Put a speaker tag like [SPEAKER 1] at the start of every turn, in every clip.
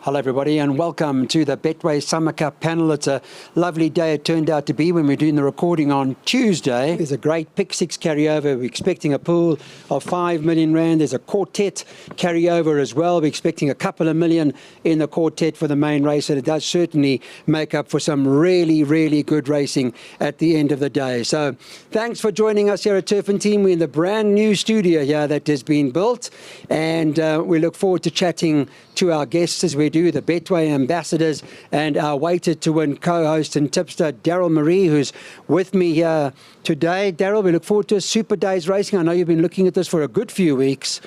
[SPEAKER 1] Hello everybody and welcome to the Betway Summer Cup panel. It's a lovely day it turned out to be when we're doing the recording on Tuesday. There's a great pick six carryover. We're expecting a pool of 5 million rand. There's a quartet carryover as well. We're expecting a couple of million in the quartet for the main race, and it does certainly make up for some really good racing at the end of the day. So thanks for joining us here at Turf and Team. We're in the brand new studio here that has been built, and we look forward to chatting to our guests as we do, the Betway ambassadors and our weighted to win co-host and tipster Daryl Marie, who's with me here today. Daryl, we look forward to a super day's racing. I know you've been looking at this for a good few weeks,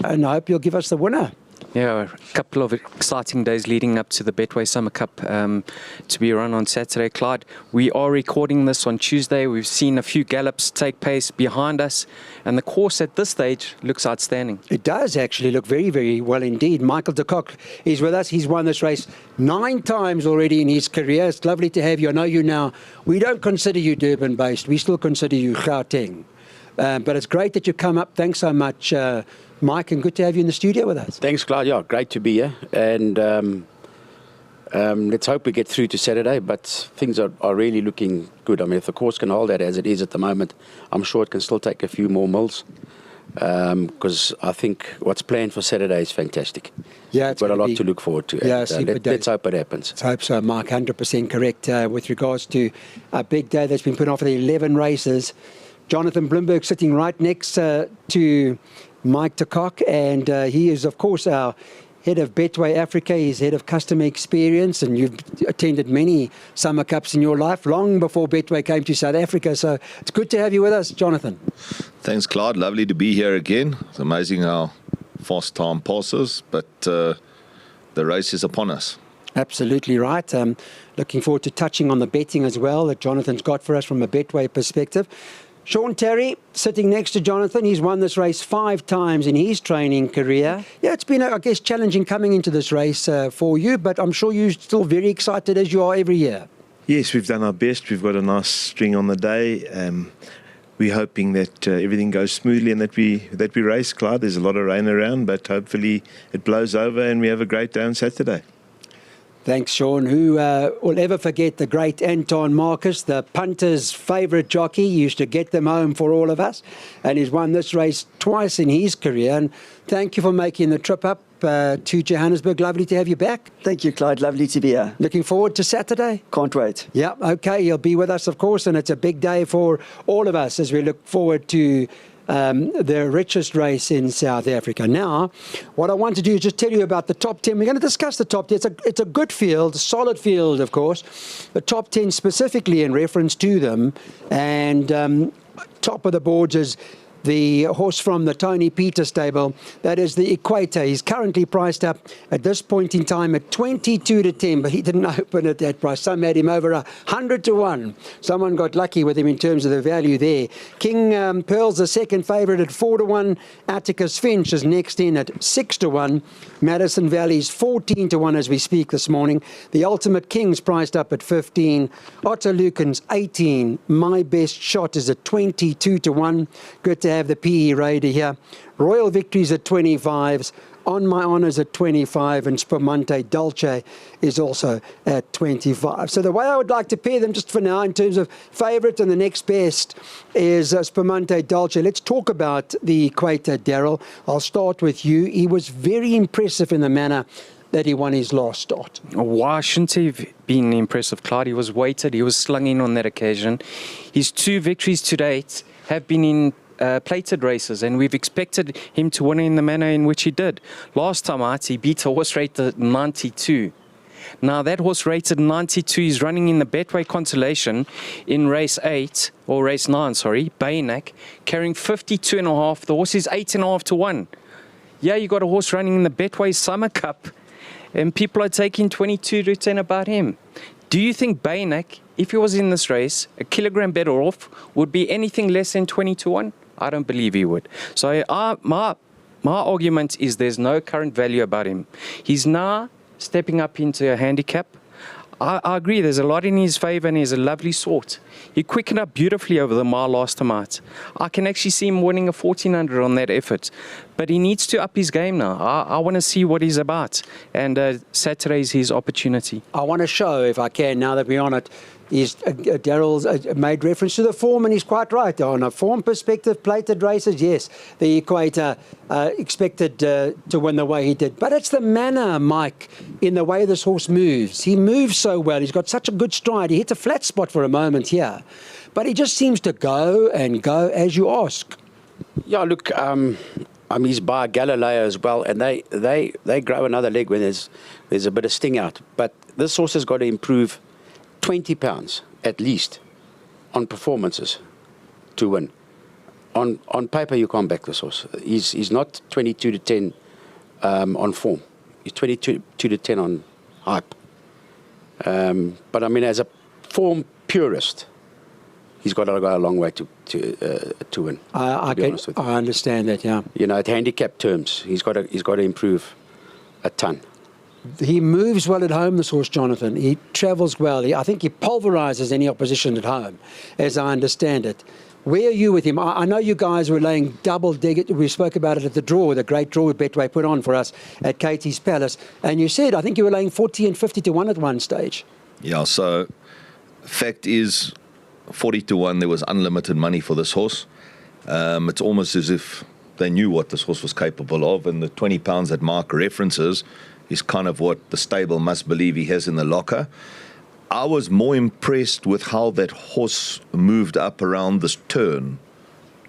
[SPEAKER 1] and I hope you'll give us the winner.
[SPEAKER 2] Yeah, a couple of exciting days leading up to the Betway Summer Cup to be run on Saturday. Clyde, we are recording this on Tuesday. We've seen a few gallops take place behind us, and the course at this stage looks outstanding.
[SPEAKER 1] It does actually look very well indeed. Michael de Kock is with us. He's won this race 9 times already in his career. It's lovely to have you. I know you now. We don't consider you Durban-based. We still consider you Gauteng. But it's great that you come up. Thanks so much, Mike, and good to have you in the studio with us.
[SPEAKER 3] Thanks, Clyde. Yeah, great to be here. And let's hope we get through to Saturday, but things are really looking good. I mean, if the course can hold that as it is at the moment, I'm sure it can still take a few more mils, because I think what's planned for Saturday is fantastic.
[SPEAKER 1] Yeah, it's
[SPEAKER 3] got a lot to look forward to.
[SPEAKER 1] Yeah,
[SPEAKER 3] let's hope it happens.
[SPEAKER 1] Let's hope so, Mark. 100% correct with regards to a big day that's been put on for the 11 races. Jonathan Blumberg sitting right next to Mike de Kock, and he is, of course, our head of Betway Africa. He's head of customer experience, and you've attended many Summer Cups in your life, long before Betway came to South Africa. So it's good to have you with us, Jonathan.
[SPEAKER 4] Thanks, Clyde. Lovely to be here again. It's amazing how fast time passes, but the race is upon us.
[SPEAKER 1] Absolutely right. Looking forward to touching on the betting as well that Jonathan's got for us from a Betway perspective. Tarry, sitting next to Jonathan, he's won this race 5 times in his training career. Yeah, it's been, I guess, challenging coming into this race for you, but I'm sure you're still very excited as you are every year.
[SPEAKER 5] Yes, we've done our best. We've got a nice string on the day. We're hoping that everything goes smoothly and that we race, Clyde. There's a lot of rain around, but hopefully it blows over and we have a great day on Saturday.
[SPEAKER 1] Thanks, Sean. Who will ever forget the great Anton Marcus, the punter's favourite jockey? He used to get them home for all of us, and he's won this race twice in his career. And thank you for making the trip up to Johannesburg. Lovely to have you back.
[SPEAKER 6] Thank you, Clyde. Lovely to be here.
[SPEAKER 1] Looking forward to Saturday?
[SPEAKER 6] Can't wait.
[SPEAKER 1] Yeah, okay. You'll be with us, of course, and it's a big day for all of us as we look forward to the richest race in South Africa. Now, what I want to do is just tell you about the top 10. We're going to discuss the top 10. It's a good field, a solid field, of course. The top 10 specifically in reference to them. And top of the boards is the horse from the Tony Peter stable. That is the Equator. He's currently priced up at this point in time at 22 to 10, but he didn't open at that price. Some had him over 100 to 1. Someone got lucky with him in terms of the value there. King Pelles, the second favourite, at 4 to 1. Atticus Finch is next in at 6 to 1. Madison Valley's 14 to 1 as we speak this morning. The Ultimate King's priced up at 15. Otto Lucan's 18. My Best Shot is at 22 to 1. Good to have the PE Raider here. Royal Victories at 25s. On My Honours at 25, and Spumante Dolce is also at 25. So the way I would like to pair them just for now in terms of favourite and the next best is Spumante Dolce. Let's talk about the Equator, Daryl. I'll start with you. He was very impressive in the manner that he won his last start.
[SPEAKER 2] Why shouldn't he have been impressive, Clyde? He was weighted, he was slung in on that occasion. His 2 victories to date have been in plated races, and we've expected him to win in the manner in which he did. Last time out, he beat a horse rated 92. Now, that horse rated 92 is running in the Betway Constellation in race 8, or race 9, sorry, Baynak, carrying 52.5. The horse is 8.5 to 1. Yeah, you got a horse running in the Betway Summer Cup, and people are taking 22 to 10 about him. Do you think Baynak, if he was in this race, a kilogram better off, would be anything less than 20 to 1? I don't believe he would. So my argument is there's no current value about him. He's now stepping up into a handicap. I agree. There's a lot in his favour, and he's a lovely sort. He quickened up beautifully over the mile last time out. I can actually see him winning a 1400 on that effort. But he needs to up his game now. I want to see what he's about. And Saturday's his opportunity.
[SPEAKER 1] I want to show, if I can, now that we're on it, Daryl's made reference to the form, and he's quite right. On a form perspective, plated races, yes, the Equator expected to win the way he did. But it's the manner, Mike, in the way this horse moves. He moves so well. He's got such a good stride. He hits a flat spot for a moment here. But he just seems to go and go as you ask.
[SPEAKER 3] Yeah, look, he's by Galileo as well, and they grow another leg when there's a bit of sting out. But this horse has got to improve 20 pounds at least on performances to win. On paper, you can't back this horse. He's not 22 to 10 on form. He's 22 to 10 on hype. But I mean, as a form purist, he's got to go a long way to win.
[SPEAKER 1] I understand that, yeah.
[SPEAKER 3] You know, at handicap terms, he's got to improve a ton.
[SPEAKER 1] He moves well at home, this horse, Jonathan. He travels well. I think he pulverises any opposition at home, as I understand it. Where are you with him? I know you guys were laying double dig. We spoke about it at the draw, the great draw Betway put on for us at Katie's Pelles. And you said, I think you were laying 40 and 50 to 1 at one stage.
[SPEAKER 4] Yeah, so fact is, 40 to 1, there was unlimited money for this horse. It's almost as if they knew what this horse was capable of, and the 20 pounds that Mark references is kind of what the stable must believe he has in the locker. I was more impressed with how that horse moved up around this turn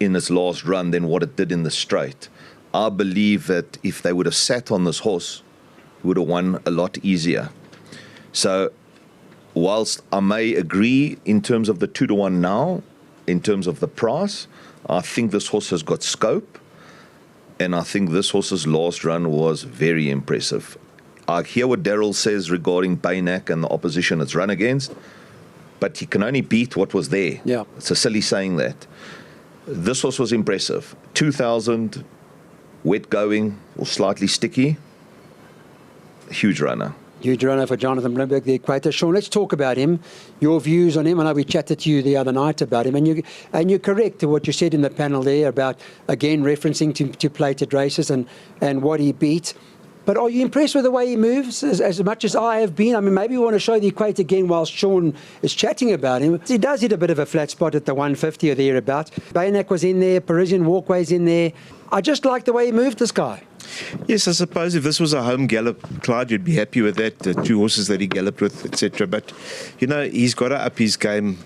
[SPEAKER 4] in its last run than what it did in the straight. I believe that if they would have sat on this horse, it would have won a lot easier. So whilst I may agree in terms of the 2 to 1 now, in terms of the price, I think this horse has got scope, and I think this horse's last run was very impressive. I hear what Daryl says regarding Baynak and the opposition it's run against, but he can only beat what was there.
[SPEAKER 1] Yeah.
[SPEAKER 4] It's a silly saying that. This horse was impressive. 2,000, wet going, or slightly sticky. Huge runner.
[SPEAKER 1] Huge runner for Jonathan Blumberg, the Equator. Sean, let's talk about him. Your views on him. I know we chatted to you the other night about him, and you're correct to what you said in the panel there about, again, referencing to plated races and what he beat. But are you impressed with the way he moves as much as I have been? I mean, maybe we want to show the Equator again whilst Sean is chatting about him. He does hit a bit of a flat spot at the 150 or thereabouts. Baynak was in there, Parisian Walkway's in there. I just like the way he moved, this guy.
[SPEAKER 5] Yes, I suppose if this was a home gallop, Clyde, you'd be happy with that, the 2 horses that he galloped with, etc. But, you know, he's got to up his game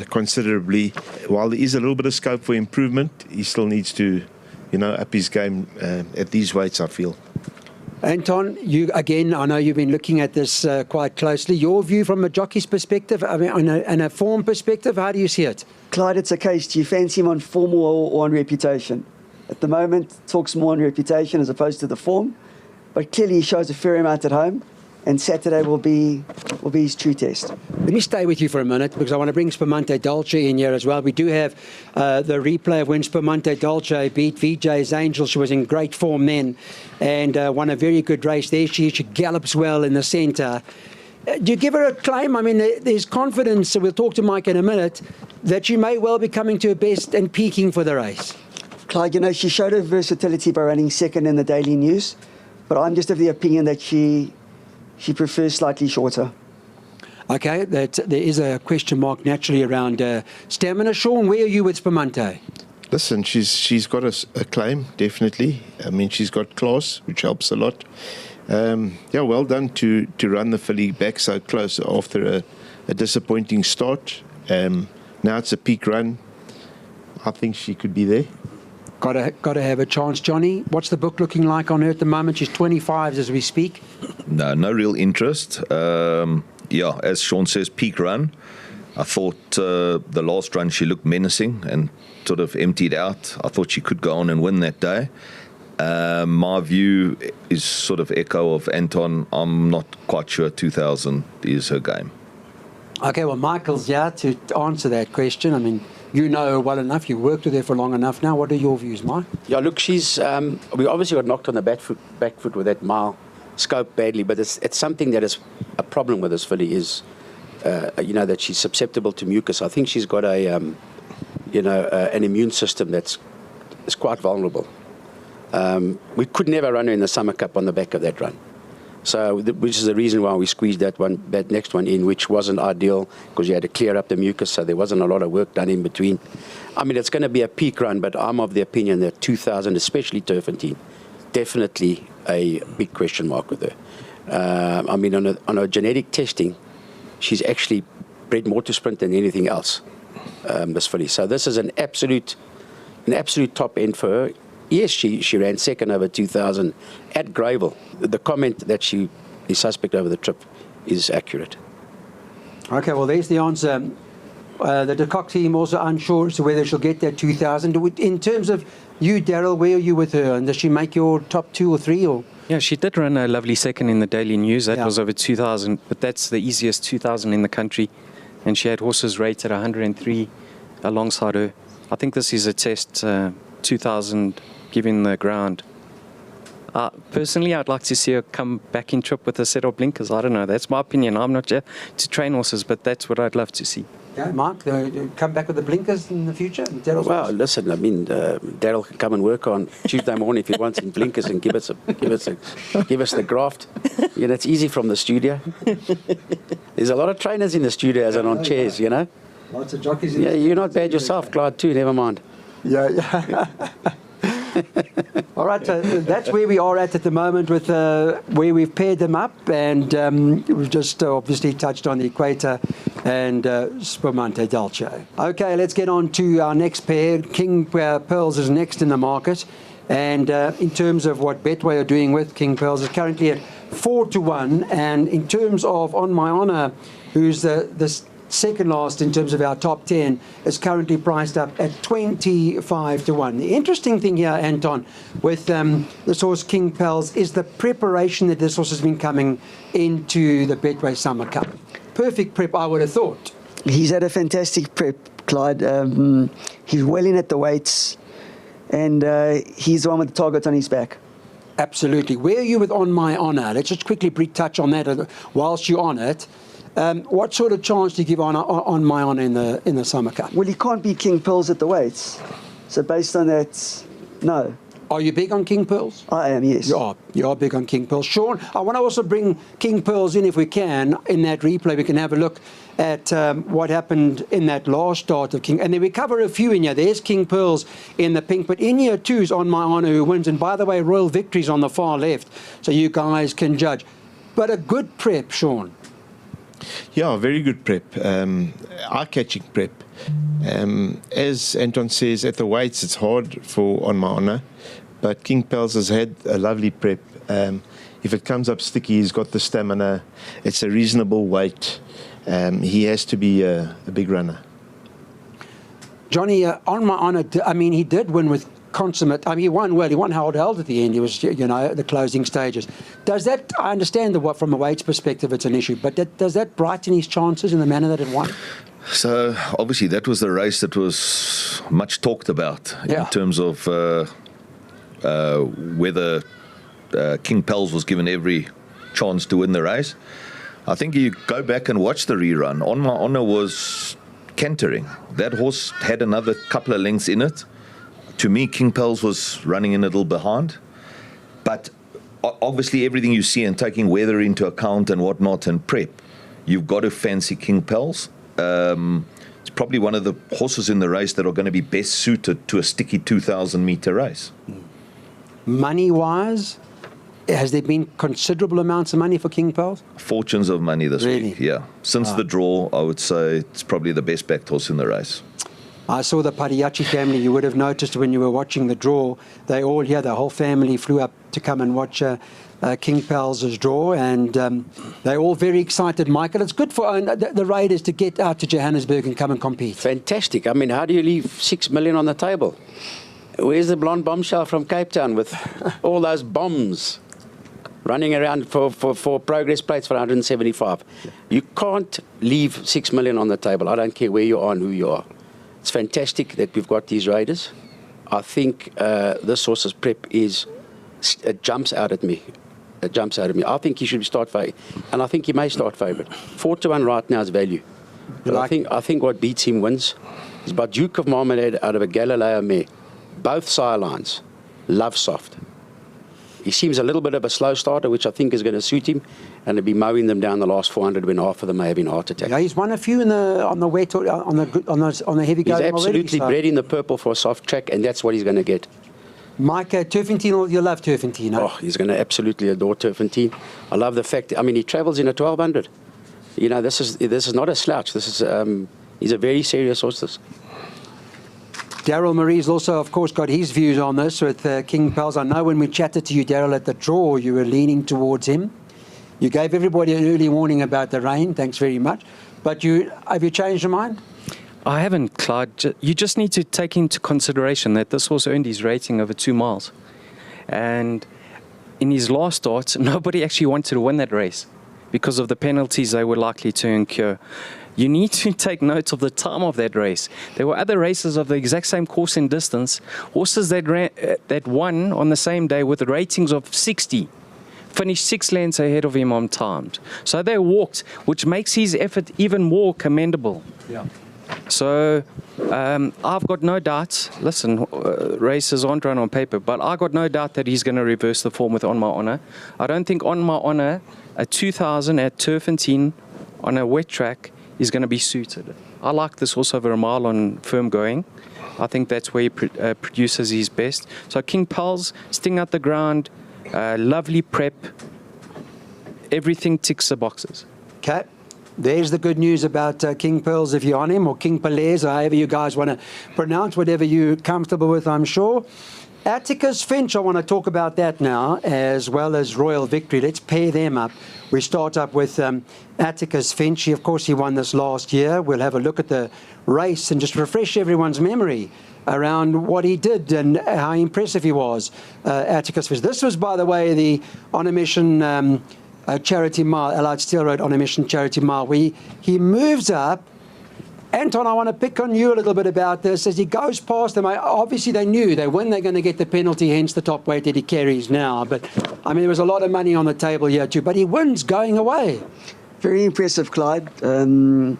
[SPEAKER 5] considerably. While there is a little bit of scope for improvement, he still needs to, you know, up his game at these weights, I feel.
[SPEAKER 1] Anton, you again, I know you've been looking at this quite closely. Your view from a jockey's perspective, I mean, and a form perspective, how do you see it?
[SPEAKER 6] Clyde, it's a case. Do you fancy him on form or on reputation? At the moment, talks more on reputation as opposed to the form, but clearly he shows a fair amount at home, and Saturday will be his true test.
[SPEAKER 1] Let me stay with you for a minute because I want to bring Spumante Dolce in here as well. We do have the replay of when Spumante Dolce beat VJ's Angel. She was in great form then and won a very good race there. She gallops well in the centre. Do you give her a claim? I mean, there's confidence, so we'll talk to Mike in a minute, that she may well be coming to her best and peaking for the race.
[SPEAKER 6] Clyde, you know, she showed her versatility by running second in the Daily News, but I'm just of the opinion that she prefers slightly shorter.
[SPEAKER 1] Okay, there is a question mark naturally around stamina. Sean, where are you with Spumante?
[SPEAKER 5] Listen, she's got a claim, definitely. I mean, she's got class, which helps a lot. Yeah, well done to run the filly back so close after a disappointing start. Now it's a peak run. I think she could be there.
[SPEAKER 1] Got to have a chance. Johnny, what's the book looking like on her at the moment? She's 25 as we speak.
[SPEAKER 4] No real interest. Yeah, as Sean says, peak run. I thought the last run she looked menacing and sort of emptied out. I thought she could go on and win that day. My view is sort of echo of Anton. I'm not quite sure 2000 is her game.
[SPEAKER 1] Okay, well, Michael's here to answer that question. I mean, you know her well enough. You worked with her for long enough now. What are your views, Mike?
[SPEAKER 3] Yeah, look, she's we obviously got knocked on the back foot with that mile scope badly, but it's something that is a problem with this filly is that she's susceptible to mucus. I think she's got an immune system that's quite vulnerable. We could never run her in the Summer Cup on the back of that run. So, which is the reason why we squeezed that next one in, which wasn't ideal because you had to clear up the mucus, so there wasn't a lot of work done in between. I mean, it's going to be a peak run, but I'm of the opinion that 2000, especially Turfentine, definitely a big question mark with her. I mean, on a genetic testing, she's actually bred more to sprint than anything else, this filly. So this is an absolute top end for her. Yes, she ran second over 2000 at Gravel. The comment that she is suspect over the trip is accurate.
[SPEAKER 1] Okay, well, there's the answer. The Kock team also unsure as to whether she'll get that 2000. In terms of you, Darryl, where are you with her? And does she make your top 2 or 3? Or?
[SPEAKER 2] Yeah, she did run a lovely second in the Daily News. That was over 2000, but that's the easiest 2000 in the country. And she had horses rated 103 alongside her. I think this is a test 2000 given the ground. Personally, I'd like to see her come back in trip with a set of blinkers. I don't know. That's my opinion. I'm not here to train horses, but that's what I'd love to see.
[SPEAKER 1] Yeah, Mark, come back with the blinkers in the future?
[SPEAKER 3] Well, listen, I mean, Darryl can come and work on Tuesday morning if he wants in blinkers and give us the graft. You know, it's easy from the studio. There's a lot of trainers in the studio as on chairs, you know.
[SPEAKER 1] Lots of jockeys.
[SPEAKER 3] Yeah, you're not bad yourself, Clyde, too. Never mind.
[SPEAKER 1] Yeah. All right, that's where we are at the moment with where we've paired them up, and we've just obviously touched on the Equator and Spumante Dolce. Okay, let's get on to our next pair. King Pelles is next in the market, and in terms of what Betway are doing with King Pelles is currently at 4-1, and in terms of On My Honour, who's the second last in terms of our top 10, is currently priced up at 25-1. The interesting thing here, Anton, with this horse King Pelles is the preparation that this horse has been coming into the Betway Summer Cup. Perfect prep, I would have thought.
[SPEAKER 6] He's had a fantastic prep, Clyde. He's well in at the weights, and he's the one with the target on his back.
[SPEAKER 1] Absolutely. Where are you with On My Honour? Let's just quickly touch on that whilst you're on it. What sort of chance do you give on My Honour in the Summer Cup?
[SPEAKER 6] Well, he can't beat King Pelles at the weights. So based on that, no.
[SPEAKER 1] Are you big on King Pelles?
[SPEAKER 6] I am, yes.
[SPEAKER 1] You are big on King Pelles. Sean, I want to also bring King Pelles in if we can. In that replay, we can have a look at what happened in that last start of King. And then we cover a few in here. There's King Pelles in the pink. But in here too is On My Honour who wins. And by the way, Royal Victory's on the far left. So you guys can judge. But a good prep, Sean.
[SPEAKER 5] Yeah, very good prep. Eye-catching prep. As Anton says, at the weights it's hard for On My Honour, but King Pelles has had a lovely prep. If it comes up sticky, he's got the stamina. It's a reasonable weight. He has to be a big runner.
[SPEAKER 1] Johnny, On My Honour, I mean, he did win with consummate. I mean, he won well. He won held at the end. He was, the closing stages. Does that? I understand that from a weights perspective, it's an issue. But does that brighten his chances in the manner that it won?
[SPEAKER 4] So obviously, that was the race that was much talked about in terms of whether King Pelles was given every chance to win the race. I think you go back and watch the rerun. On My Honour was cantering. That horse had another couple of lengths in it. To me, King Pelles was running in a little behind. But obviously, everything you see and taking weather into account and whatnot and prep, you've got to fancy King Pelles. It's probably one of the horses in the race that are going to be best suited to a sticky 2,000-meter race.
[SPEAKER 1] Money-wise, has there been considerable amounts of money for King Pelles?
[SPEAKER 4] Fortunes of money this week, yeah. Since the draw, I would say it's probably the best backed horse in the race.
[SPEAKER 1] I saw the Padiachi family. You would have noticed when you were watching the draw, they all here, the whole family flew up to come and watch King Pelles' draw, and they're all very excited, Michael. It's good for the Raiders to get out to Johannesburg and come and compete.
[SPEAKER 3] Fantastic. I mean, how do you leave 6 million on the table? Where's the blonde bombshell from Cape Town with all those bombs running around for progress plates for 175? You can't leave 6 million on the table. I don't care where you are and who you are. It's fantastic that we've got these Raiders. I think this horse's prep it jumps out at me that jumps out at me. I think he should start favourite, and I think he may start favourite. 4-1 right now is value. But I think what beats him wins is by Duke of Marmalade out of a Galileo mare. Both sidelines, love soft. He seems a little bit of a slow starter, which I think is going to suit him, and he'll be mowing them down the last 400 when half of them may have been heart attacks.
[SPEAKER 1] Yeah, he's won a few on the wet on the heavy going.
[SPEAKER 3] He's absolutely bred in the purple for a soft track, and that's what he's going to get.
[SPEAKER 1] Mike, Turfentine, you love Turfentine, no?
[SPEAKER 3] Oh, he's going to absolutely adore Turfentine. I love the fact. I mean, he travels in a 1200. You know, this is not a slouch. This is he's a very serious horse. This.
[SPEAKER 1] Daryl Marie's also, of course, got his views on this with King Pelles. I know when we chatted to you, Darryl, at the draw, you were leaning towards him. You gave everybody an early warning about the rain. Thanks very much. But have you changed your mind?
[SPEAKER 2] I haven't, Clyde. You just need to take into consideration that this horse earned his rating over 2 miles. And in his last start, nobody actually wanted to win that race because of the penalties they were likely to incur. You need to take note of the time of that race. There were other races of the exact same course and distance, horses that won on the same day with ratings of 60, finished 6 lengths ahead of him on timed. So they walked, which makes his effort even more commendable.
[SPEAKER 1] Yeah.
[SPEAKER 2] So I've got no doubt, listen, races aren't run on paper, but I've got no doubt that he's going to reverse the form with On My Honour. I don't think On My Honour, a 2000 at Turfentine on a wet track, is going to be suited. I like this horse over a mile on firm going. I think that's where he produces his best. So King Pelles, sting out the ground, lovely prep, everything ticks the boxes.
[SPEAKER 1] Okay. There's the good news about King Pelles if you're on him, or King Pelles, or however you guys want to pronounce, whatever you're comfortable with, I'm sure. Atticus, Finch, I want to talk about that now, as well as Royal Victory. Let's pair them up. We start up with Atticus Finch. Of course, he won this last year. We'll have a look at the race and just refresh everyone's memory around what he did and how impressive he was, Atticus Finch. This was, by the way, the On a Mission Charity Mile, Allied Steel Road On a Mission Charity Mile, where he moves up. Anton, I want to pick on you a little bit about this. As he goes past them, obviously they knew they when they're going to get the penalty, hence the top weight that he carries now. But, I mean, there was a lot of money on the table here too. But he wins going away.
[SPEAKER 6] Very impressive, Clyde. The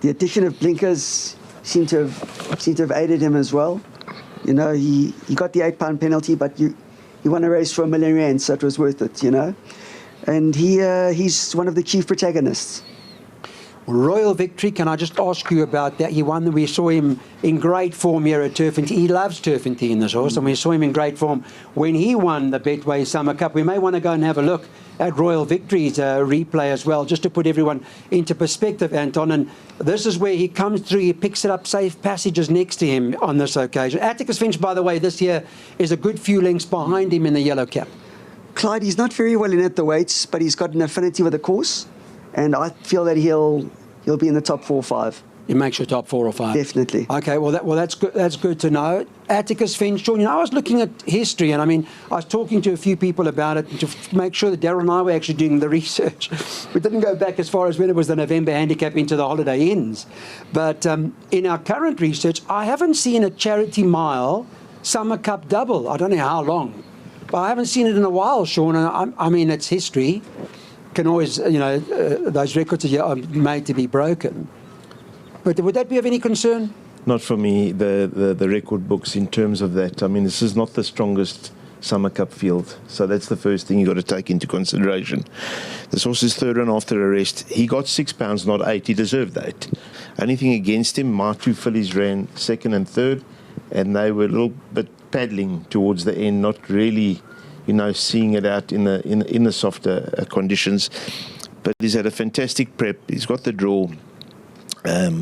[SPEAKER 6] addition of blinkers seemed to have aided him as well. You know, he got the £8 penalty, but he won a race for R1 million, so it was worth it, you know. And he's one of the chief protagonists.
[SPEAKER 1] Royal Victory, can I just ask you about that? He won. We saw him in great form here at Turfentine. He loves Turfentine, this horse, and we saw him in great form when he won the Betway Summer Cup. We may want to go and have a look at Royal Victory's replay as well, just to put everyone into perspective, Anton. And this is where he comes through. He picks it up safe passages next to him on this occasion. Atticus Finch, by the way, this year is a good few lengths behind him in the yellow cap.
[SPEAKER 6] Clyde, he's not very well in at the weights, but he's got an affinity with the course, and I feel that he'll be in the top 4 or 5.
[SPEAKER 1] It makes your top 4 or 5.
[SPEAKER 6] Definitely.
[SPEAKER 1] Okay, that's good. That's good to know. Atticus Finch, Sean, you know, I was looking at history, and I mean, I was talking to a few people about it to make sure that Darryl and I were actually doing the research. We didn't go back as far as when it was the November handicap into the holiday inns, but in our current research, I haven't seen a charity mile Summer Cup double. I don't know how long, but I haven't seen it in a while, Sean. And I mean, it's history. Can always, you know, those records are made to be broken. But would that be of any concern?
[SPEAKER 5] Not for me, the record books in terms of that. I mean, this is not the strongest Summer Cup field. So that's the first thing you've got to take into consideration. This horse is third run after arrest. He got £6, not 8. He deserved that. Anything against him, my 2 fillies ran second and third, and they were a little bit paddling towards the end, not really, you know, seeing it out in the softer conditions. But he's had a fantastic prep. He's got the draw.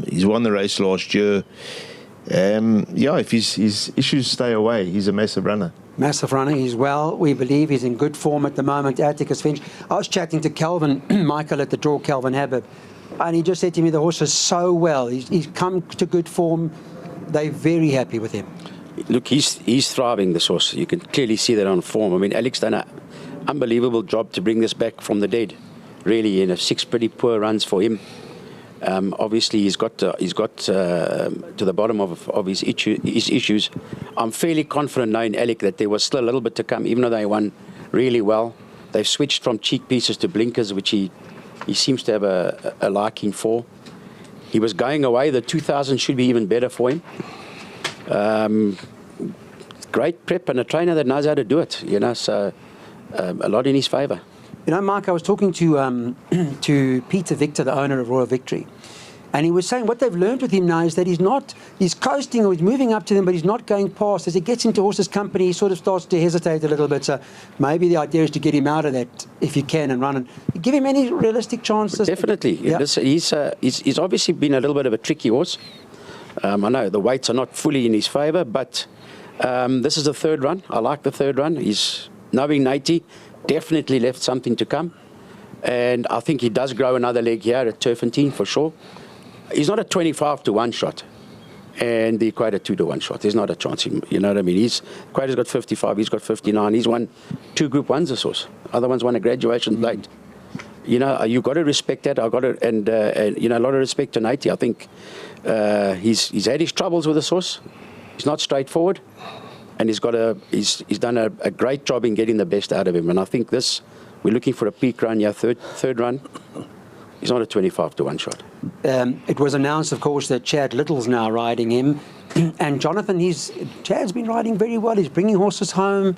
[SPEAKER 5] He's won the race last year. If his issues stay away, he's a massive runner.
[SPEAKER 1] Massive runner. He's well, we believe. He's in good form at the moment, Atticus Finch. I was chatting to Calvin Michael at the draw, Calvin Habib, and he just said to me the horse is so well. He's come to good form. They're very happy with him.
[SPEAKER 3] Look, he's thriving, this horse. You can clearly see that on form. I mean, Alex done an unbelievable job to bring this back from the dead. Really, 6 pretty poor runs for him. Obviously, he's got to the bottom of his issues. I'm fairly confident knowing Alec that there was still a little bit to come, even though they won really well. They've switched from cheek pieces to blinkers, which he seems to have a liking for. He was going away. The 2000 should be even better for him. Great prep and a trainer that knows how to do it, you know, so a lot in his favour.
[SPEAKER 1] You know, Mark, I was talking to Peter Victor, the owner of Royal Victory, and he was saying what they've learned with him now is that he's coasting or he's moving up to them, but he's not going past. As he gets into horses' company, he sort of starts to hesitate a little bit. So maybe the idea is to get him out of that if you can and run and give him any realistic chances.
[SPEAKER 3] Definitely.
[SPEAKER 1] Yeah.
[SPEAKER 3] He's obviously been a little bit of a tricky horse. I know the weights are not fully in his favour, but this is the third run. I like the third run. He's knowing 80, definitely left something to come. And I think he does grow another leg here at Turfentine for sure. He's not a 25 to 1 shot, and the Equator 2 to 1 shot. There's not a chance. You know what I mean? Equator's got 55. He's got 59. He's won 2 Group 1s this horse. Other ones won a graduation late. You know, you've got to respect that. And you know, a lot of respect to 80. I think he's had his troubles with this horse. He's not straightforward, and he's done a great job in getting the best out of him. And I think we're looking for a peak run here, third run. He's not a 25 to 1 shot.
[SPEAKER 1] It was announced, of course, that Chad Little's now riding him. And Jonathan, Chad's been riding very well. He's bringing horses home.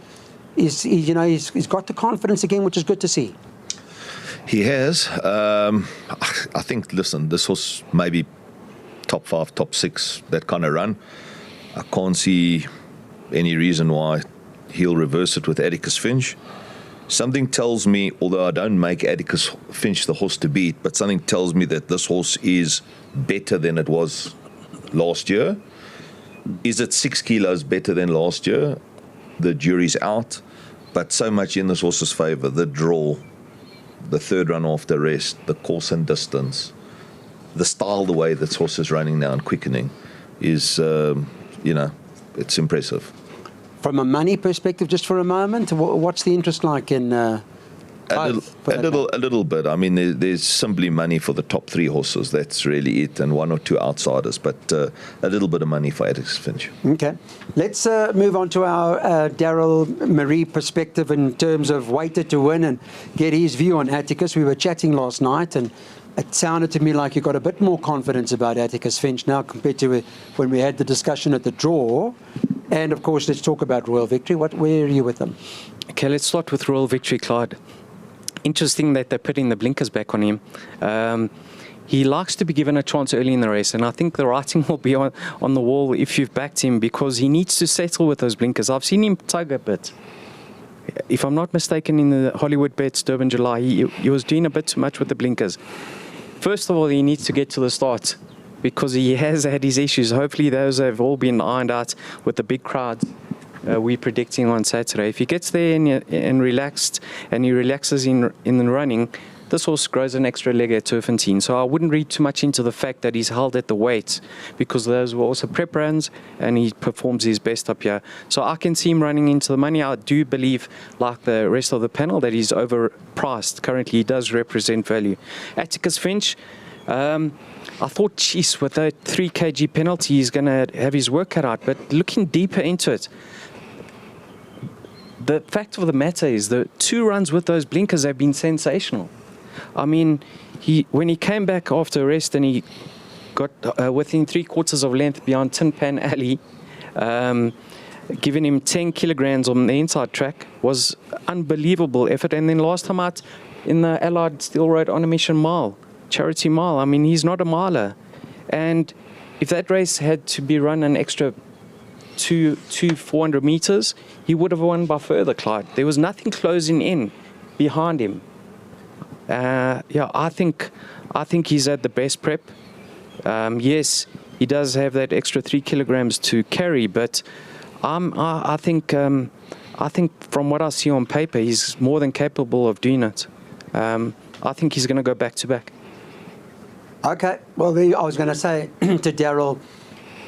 [SPEAKER 1] He's got the confidence again, which is good to see.
[SPEAKER 4] He has. I think, listen, this horse maybe top 5, top 6, that kind of run. I can't see any reason why he'll reverse it with Atticus Finch. Something tells me, although I don't make Atticus Finch the horse to beat, but something tells me that this horse is better than it was last year. Is it 6 kilos better than last year? The jury's out, but so much in this horse's favour. The draw, the third run after rest, the course and distance, the style, the way this horse is running now and quickening is, it's impressive.
[SPEAKER 1] From a money perspective, just for a moment, what's the interest like in
[SPEAKER 4] a little bit. I mean, there's simply money for the top 3 horses. That's really it, and 1 or 2 outsiders. But a little bit of money for Atticus Finch. Okay,
[SPEAKER 1] let's move on to our Daryl Marie perspective in terms of weighted to win and get his view on Atticus. We were chatting last night, and it sounded to me like you got a bit more confidence about Atticus Finch now compared to when we had the discussion at the draw. And, of course, let's talk about Royal Victory. Where are you with them?
[SPEAKER 2] Okay, let's start with Royal Victory, Clyde. Interesting that they're putting the blinkers back on him. He likes to be given a chance early in the race, and I think the writing will be on the wall if you've backed him, because he needs to settle with those blinkers. I've seen him tug a bit. If I'm not mistaken, in the Hollywood Bets Durban July, he was doing a bit too much with the blinkers. First of all, he needs to get to the start, because he has had his issues. Hopefully those have all been ironed out with the big crowds we're predicting on Saturday. If he gets there and relaxed, and he relaxes in the running, this horse grows an extra leg at Turfentine. So I wouldn't read too much into the fact that he's held at the weight, because those were also prep runs and he performs his best up here. So I can see him running into the money. I do believe, like the rest of the panel, that he's overpriced. Currently he does represent value. Atticus Finch, I thought, geez, with that 3 kg penalty, he's going to have his work cut out. But looking deeper into it, the fact of the matter is the 2 runs with those blinkers have been sensational. I mean, when he came back after rest and he got within 3/4 of length beyond Tin Pan Alley, giving him 10 kilograms on the inside track, was unbelievable effort. And then last time out in the Allied Steel Road on a Mission Mile, Charity Mile, I mean, he's not a miler. And if that race had to be run an extra 400 meters, he would have won by further, Clyde. There was nothing closing in behind him. I think he's at the best prep. Yes, he does have that extra 3 kilograms to carry, but I think from what I see on paper, he's more than capable of doing it. I think he's going to go back to back.
[SPEAKER 1] Okay, well, I was going to say to Darryl,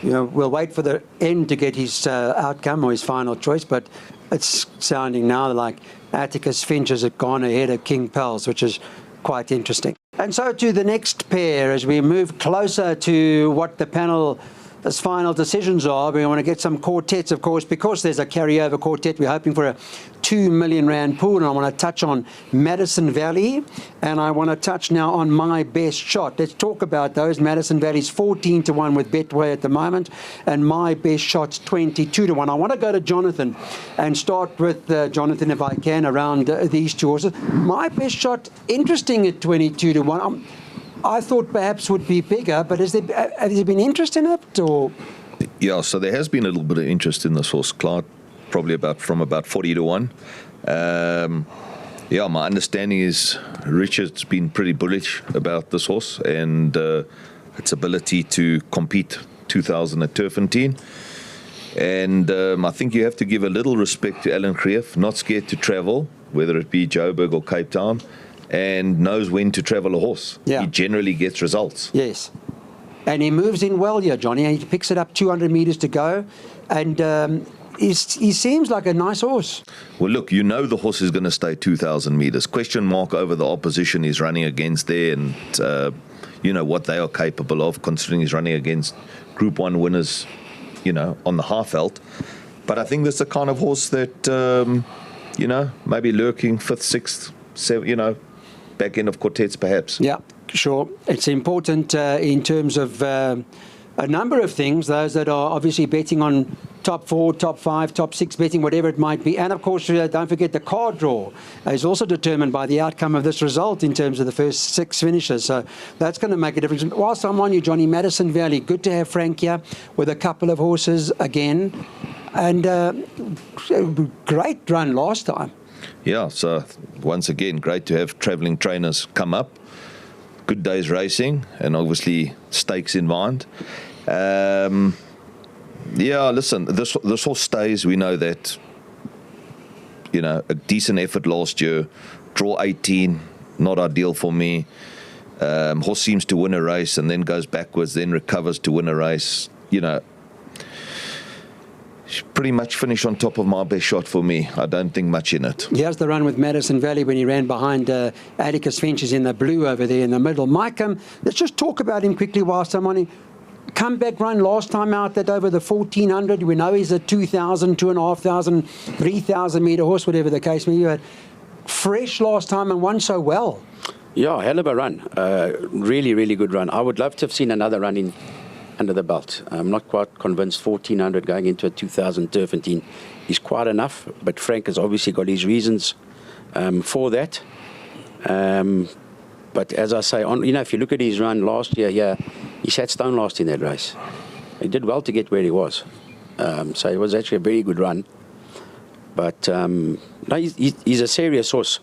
[SPEAKER 1] we'll wait for the end to get his outcome or his final choice, but it's sounding now like Atticus Finch has gone ahead of King Pelles, which is quite interesting. And so to the next pair, as we move closer to what the panel as final decisions are. We want to get some quartets, of course, because there's a carryover quartet. We're hoping for a R2 million pool, and I want to touch on Madison Valley, and I want to touch now on My Best Shot. Let's talk about those. Madison Valley's 14-1 with Betway at the moment, and My Best Shot's 22-1. I want to go to Jonathan and start with Jonathan, if I can, around these two horses. My Best Shot, interesting at 22-1. I thought perhaps would be bigger, but has there been interest in it? Or?
[SPEAKER 4] Yeah, so there has been a little bit of interest in this horse, Clyde, probably from about 40-1. Yeah, my understanding is Richard's been pretty bullish about this horse and its ability to compete 2000 at Turfentine. And I think you have to give a little respect to Alan Creef, not scared to travel, whether it be Joburg or Cape Town, and knows when to travel a horse.
[SPEAKER 1] Yeah.
[SPEAKER 4] He generally gets results.
[SPEAKER 1] Yes. And he moves in well here, Johnny. He picks it up 200 metres to go. And he seems like a nice horse.
[SPEAKER 4] Well, look, you know the horse is going to stay 2,000 metres. Question mark over the opposition he's running against there, and you know what they are capable of, considering he's running against Group 1 winners, you know, on the half-veld. But I think that's the kind of horse that, you know, maybe lurking 5th, 6th, 7th, you know, back end of quartets perhaps.
[SPEAKER 1] Yeah, sure. It's important in terms of a number of things, those that are obviously betting on top 4, top 5, top 6 betting, whatever it might be. And of course, don't forget the card draw is also determined by the outcome of this result in terms of the first 6 finishes. So that's going to make a difference. Whilst I'm on you, Johnny, Madison Valley, good to have Frank here with a couple of horses again. And great run last time.
[SPEAKER 4] Yeah, so once again, great to have travelling trainers come up. Good day's racing, and obviously stakes in mind. Yeah, listen, this horse stays. We know that, you know, a decent effort last year. Draw 18, not ideal for me. Horse seems to win a race and then goes backwards, then recovers to win a race. You know, pretty much finish on top of My Best Shot for me. I don't think much in it.
[SPEAKER 1] Here's the run with Madison Valley when he ran behind Atticus. Finch is in the blue over there in the middle. Mike, let's just talk about him quickly whilst I'm on him. Comeback run last time out that over the 1400. We know he's a 2,000, 2,500, 3,000 metre horse, whatever the case may be. But fresh last time and won so well.
[SPEAKER 3] Yeah, hell of a run. Really, really good run. I would love to have seen another run in under the belt. I'm not quite convinced 1,400 going into a 2,000 Turfentine is quite enough, but Frank has obviously got his reasons for that. But as I say, you know, if you look at his run last year, yeah, he sat stone last in that race. He did well to get where he was. So it was actually a very good run. But no, he's a serious horse.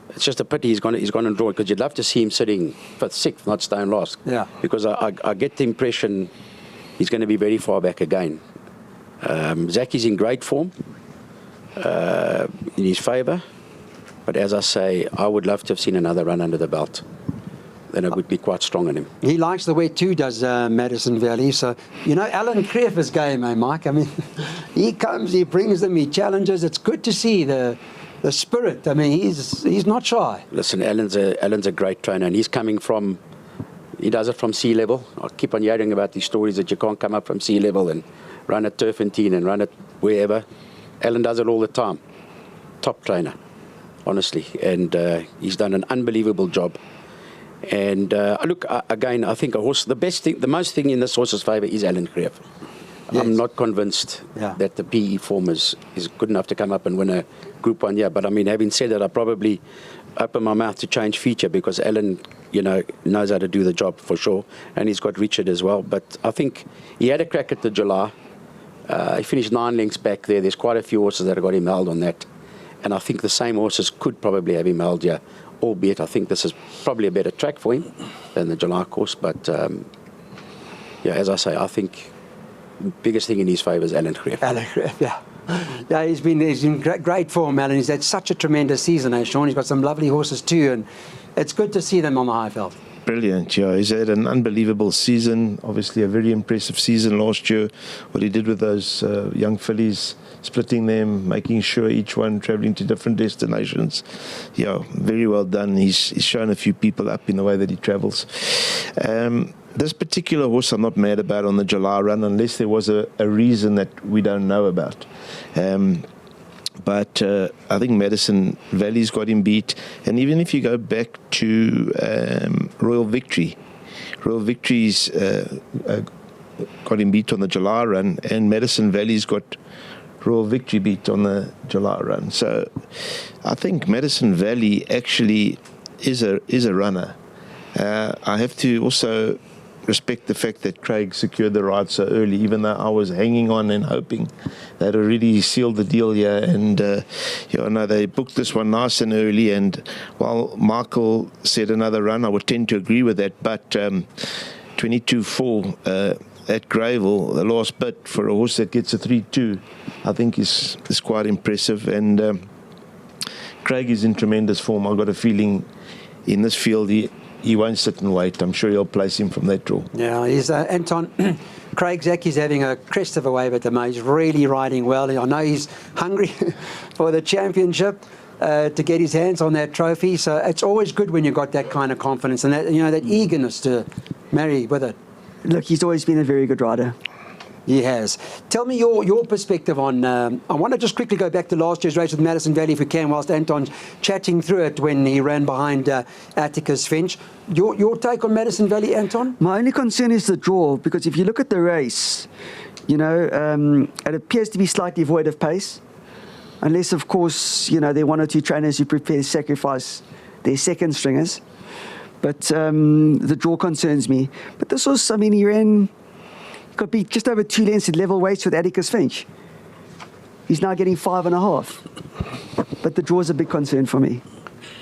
[SPEAKER 3] It's just a pity he's gone and draw, because you'd love to see him sitting 5th, 6th, not stone last.
[SPEAKER 1] Yeah.
[SPEAKER 3] Because I get the impression he's going to be very far back again. Zaki's in great form, in his favour. But as I say, I would love to have seen another run under the belt. Then it would be quite strong on him.
[SPEAKER 1] He likes the wet too, does Madison Valley. So, you know, Alan Creef game, Mike? I mean, he comes, he brings them, he challenges. It's good to see the spirit. I mean, he's not shy.
[SPEAKER 3] Listen, Alan's a great trainer, and he's coming from, he does it from sea level. I keep on hearing about these stories that you can't come up from sea level and run at Turfentine and run it wherever. Alan does it all the time. Top trainer, honestly, and he's done an unbelievable job. And look, again, I think a horse, the most thing in this horse's favour is Alan Creef. Yes. I'm not convinced that the PE form is good enough to come up and win a Group 1 year. But I mean, having said that, I probably open my mouth to change feature, because Alan, you know, knows how to do the job for sure. And he's got Richard as well. But I think he had a crack at the July. He finished 9 lengths back there. There's quite a few horses that have got him held on that. And I think the same horses could probably have him held here, albeit I think this is probably a better track for him than the July course. But, yeah, as I say, I think the biggest thing in his favour is Alan Creef.
[SPEAKER 1] Alan Creef, yeah. Yeah, he's in great form, Alan. He's had such a tremendous season, Sean. He's got some lovely horses too, and it's good to see them on the high veld.
[SPEAKER 5] Brilliant, yeah. He's had an unbelievable season. Obviously, a very impressive season last year. What he did with those young fillies, splitting them, making sure each one travelling to different destinations. Yeah, very well done. He's shown a few people up in the way that he travels. this particular horse I'm not mad about on the July run, unless there was a reason that we don't know about. But I think Madison Valley's got him beat. And even if you go back to Royal Victory's got him beat on the July run, and Madison Valley's got Royal Victory beat on the July run. So I think Madison Valley actually is a runner. I have to also respect the fact that Craig secured the ride so early, even though I was hanging on and hoping they'd already sealed the deal here. And they booked this one nice and early. And while Michael said another run, I would tend to agree with that. But 22-4 at Gravel, the last bit for a horse that gets a 3-2, I think is quite impressive. And Craig is in tremendous form. I've got a feeling in this field he won't sit and wait. I'm sure he'll place him from that draw.
[SPEAKER 1] Yeah, he's Anton. Craig Zaki's having a crest of a wave at the moment. He's really riding well. I know he's hungry for the championship to get his hands on that trophy. So it's always good when you've got that kind of confidence and that that eagerness to marry with it.
[SPEAKER 6] Look, he's always been a very good rider.
[SPEAKER 1] He has. Tell me your perspective on... I want to just quickly go back to last year's race with Madison Valley, if we can, whilst Anton's chatting through it when he ran behind Atticus Finch. Your take on Madison Valley, Anton?
[SPEAKER 6] My only concern is the draw, because if you look at the race, it appears to be slightly void of pace, unless, of course, there are one or two trainers who prepare to sacrifice their second stringers. But the draw concerns me. But this was, he ran... got beat just over 2 lengths at level weights with Atticus Finch. He's now getting 5.5. But the draw is a big concern for me.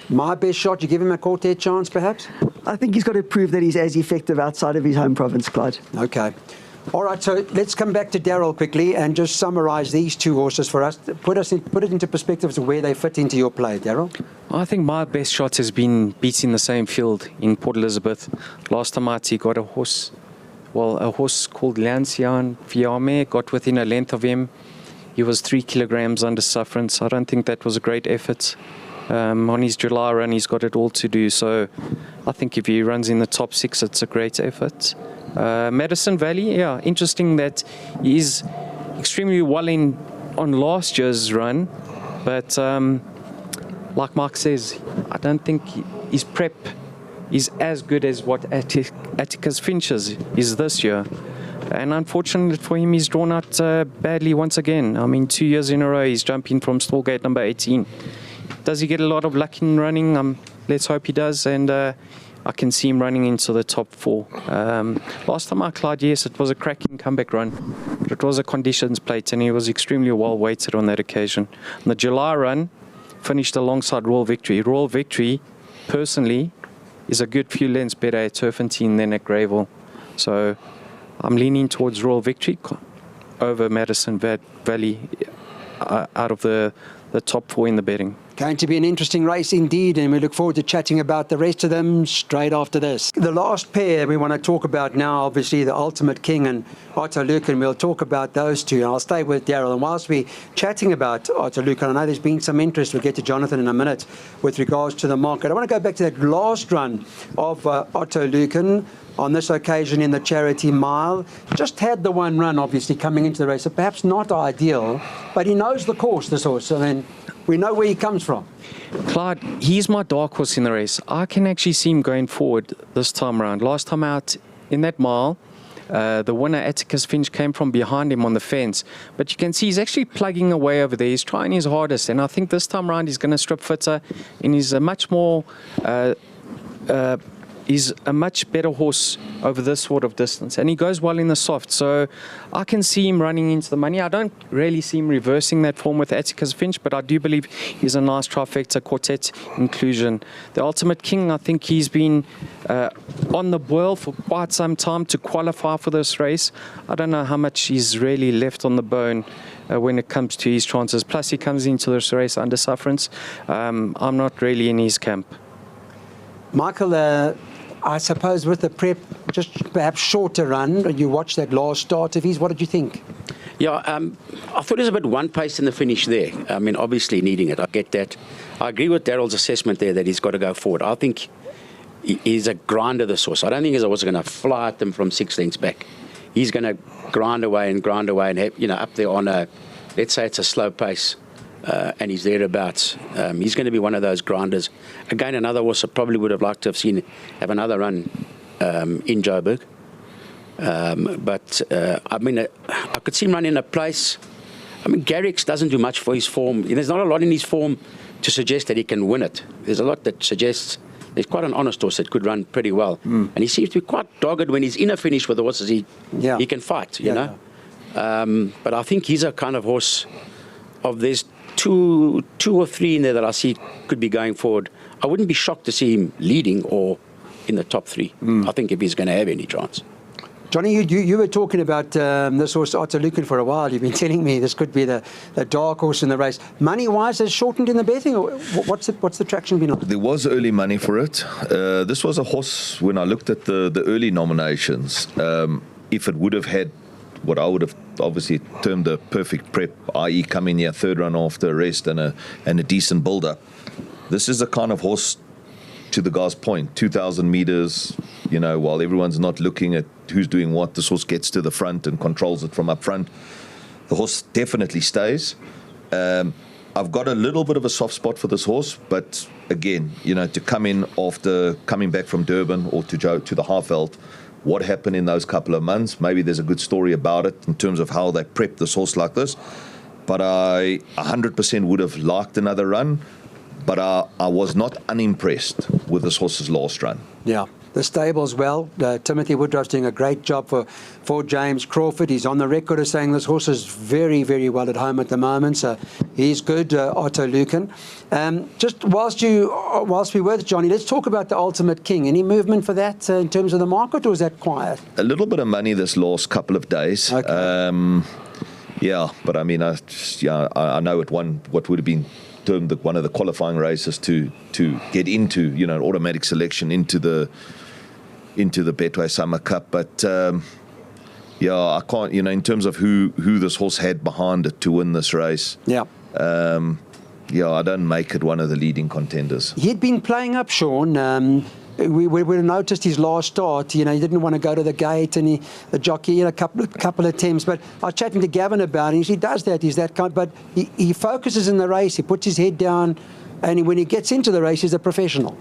[SPEAKER 1] My best shot, you give him a Quartet chance, perhaps?
[SPEAKER 6] I think he's got to prove that he's as effective outside of his home province, Clyde.
[SPEAKER 1] Okay. All right, so let's come back to Daryl quickly and just summarise these two horses for us. Put it into perspective as to where they fit into your play, Daryl.
[SPEAKER 2] I think my best shot has been beating the same field in Port Elizabeth. Last time out, he got a horse called Lancian Fiame, got within a length of him. He was 3 kilograms under sufferance. I don't think that was a great effort. On his July run, he's got it all to do. So I think if he runs in the top 6, it's a great effort. Madison Valley, yeah, interesting that he is extremely well on last year's run. But like Mark says, I don't think his prep is as good as what Atticus Finch is this year. And unfortunately for him, he's drawn out badly once again. I mean, 2 years in a row, he's jumping from stall gate number 18. Does he get a lot of luck in running? Let's hope he does. And I can see him running into the top 4. Last time I Clyde, yes, it was a cracking comeback run. But it was a conditions plate, and he was extremely well weighted on that occasion. And the July run finished alongside Royal Victory. Royal Victory, personally, is a good few lengths better at Turfentine than at Gravel. So I'm leaning towards Royal Victory over Madison Valley out of the top 4 in the betting.
[SPEAKER 1] Going to be an interesting race indeed, and we look forward to chatting about the rest of them straight after this. The last pair we want to talk about now, obviously, the Ultimate King and Otto Lucan. We'll talk about those two, and I'll stay with Daryl. And whilst we're chatting about Otto Lucan, I know there's been some interest. We'll get to Jonathan in a minute with regards to the market. I want to go back to that last run of Otto Lucan. On this occasion in the Charity Mile, just had the one run, obviously, coming into the race. So perhaps not ideal, but he knows the course, this horse. I mean, we know where he comes from.
[SPEAKER 2] Clyde, he's my dark horse in the race. I can actually see him going forward this time around. Last time out in that mile, the winner, Atticus Finch, came from behind him on the fence. But you can see he's actually plugging away over there. He's trying his hardest. And I think this time around he's going to strip fitter. And he's a much more... He's a much better horse over this sort of distance, and he goes well in the soft, so I can see him running into the money. I don't really see him reversing that form with Atticus Finch, but I do believe he's a nice trifecta Quartet inclusion. The Ultimate King, I think he's been on the boil for quite some time to qualify for this race. I don't know how much he's really left on the bone when it comes to his chances. Plus, he comes into this race under sufferance. I'm not really in his camp.
[SPEAKER 1] Michael, I suppose with the prep, just perhaps shorter run, you watched that last start of his, what did you think?
[SPEAKER 3] Yeah, I thought there's a bit one pace in the finish there. I mean, obviously needing it, I get that. I agree with Daryl's assessment there that he's got to go forward. I think he's a grinder, this horse. I don't think he's also going to fly at them from 6 lengths back. He's going to grind away and have, up there on a, let's say it's a slow pace, and he's thereabouts. He's going to be one of those grinders. Again, another horse I probably would have liked to have seen have another run in Joburg. But I could see him running a place. Garrix doesn't do much for his form. There's not a lot in his form to suggest that he can win it. There's a lot that suggests he's quite an honest horse that could run pretty well. And he seems to be quite dogged when he's in a finish with the horses. He can fight, you know. But I think he's a kind of horse of there's two or three in there that I see could be going forward. I wouldn't be shocked to see him leading or in the top 3. I think if he's going to have any chance.
[SPEAKER 1] Johnny, you were talking about this horse, Otterluken, for a while. You've been telling me this could be the dark horse in the race. Money-wise, has shortened in the betting, or what's the traction been like?
[SPEAKER 4] There was early money for it. This was a horse, when I looked at the early nominations, if it would have had what I would have obviously termed a perfect prep, i.e. come in here, third run after a rest and a decent build-up. This is the kind of horse, to the guy's point, 2,000 meters, while everyone's not looking at who's doing what, this horse gets to the front and controls it from up front. The horse definitely stays. I've got a little bit of a soft spot for this horse, but again, to come in after coming back from Durban or to the Halfveld, what happened in those couple of months, maybe there's a good story about it in terms of how they prepped this horse like this. But I 100% would have liked another run, but I was not unimpressed with this horse's last run.
[SPEAKER 1] Yeah. The stables, well, Timothy Woodruff's doing a great job for James Crawford. He's on the record as saying this horse is very, very well at home at the moment, so he's good, Otterluken. Just whilst we were with Johnny, let's talk about the Ultimate King. Any movement for that in terms of the market, or is that quiet?
[SPEAKER 4] A little bit of money this last couple of days.
[SPEAKER 1] Okay.
[SPEAKER 4] But I know it won what would have been termed one of the qualifying races to get into, an automatic selection into the Betway Summer Cup, but I can't, in terms of who this horse had behind it to win this race. I don't make it one of the leading contenders.
[SPEAKER 1] He'd been playing up, Sean. We noticed his last start. He didn't want to go to the gate, and the jockey a couple of attempts. But I was chatting to Gavin about it. He does that. He's that kind. But he focuses in the race. He puts his head down, and when he gets into the race, he's a professional.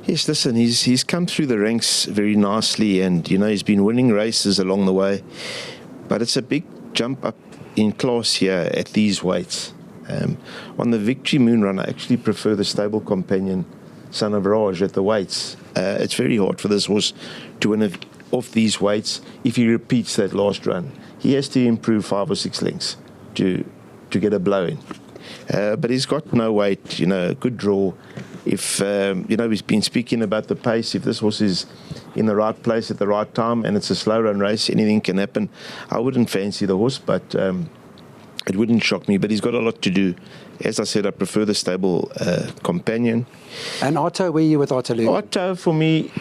[SPEAKER 5] Yes, listen, he's come through the ranks very nicely, and he's been winning races along the way. But it's a big jump up in class here at these weights. On the Victory Moonrun, I actually prefer the stable companion, Son of Raj, at the weights. It's very hard for this horse to win off these weights if he repeats that last run. He has to improve 5 or 6 lengths to get a blow in. But he's got no weight, good draw. If, we've been speaking about the pace, if this horse is in the right place at the right time and it's a slow run race, anything can happen. I wouldn't fancy the horse, but it wouldn't shock me. But he's got a lot to do. As I said, I prefer the stable companion.
[SPEAKER 1] And Otto, where are you with Otto, Luke?
[SPEAKER 5] Otto, for me,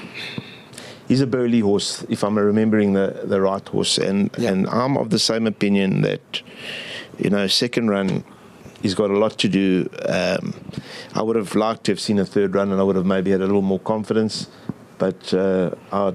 [SPEAKER 5] he's a Burley horse, if I'm remembering the right horse. And I'm of the same opinion that, second run, he's got a lot to do. I would have liked to have seen a third run, and I would have maybe had a little more confidence. But I'll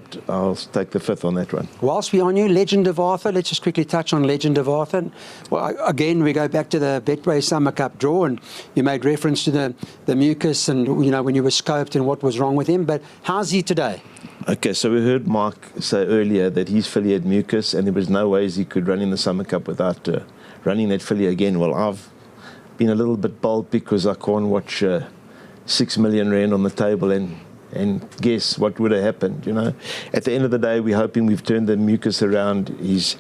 [SPEAKER 5] take the 5th on that one.
[SPEAKER 1] Whilst we're on you, Legend of Arthur, let's just quickly touch on Legend of Arthur. Well, again, we go back to the Betway Summer Cup draw, and you made reference to the mucus and, when you were scoped and what was wrong with him. But how's he today?
[SPEAKER 5] Okay, so we heard Mark say earlier that his filly had mucus, and there was no ways he could run in the Summer Cup without running that filly again. Well, I've been a little bit bold because I can't watch 6 million rand on the table and guess what would have happened. At the end of the day, we're hoping we've turned the mucus around. He's